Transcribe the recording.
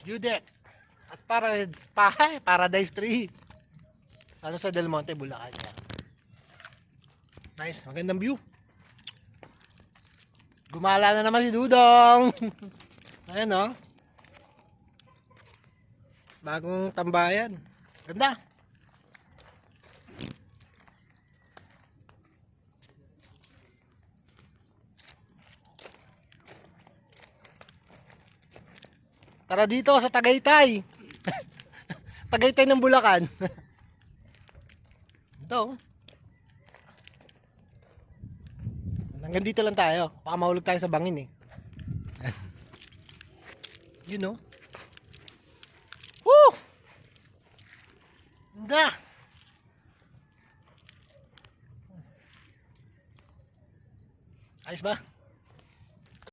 Judet. At Paradise Tree. Ano sa Del Monte, Bulacan yan. Nice, magandang view. Gumala na naman si Dudong. Ayan o. Bagong tambayan. Ganda. Tara dito sa Tagaytay. Tagaytay ng Bulacan. Ito. Hanggang dito lang tayo. Baka mahulog tayo sa bangin eh. You know. Woo! Ganda. Ayos ba?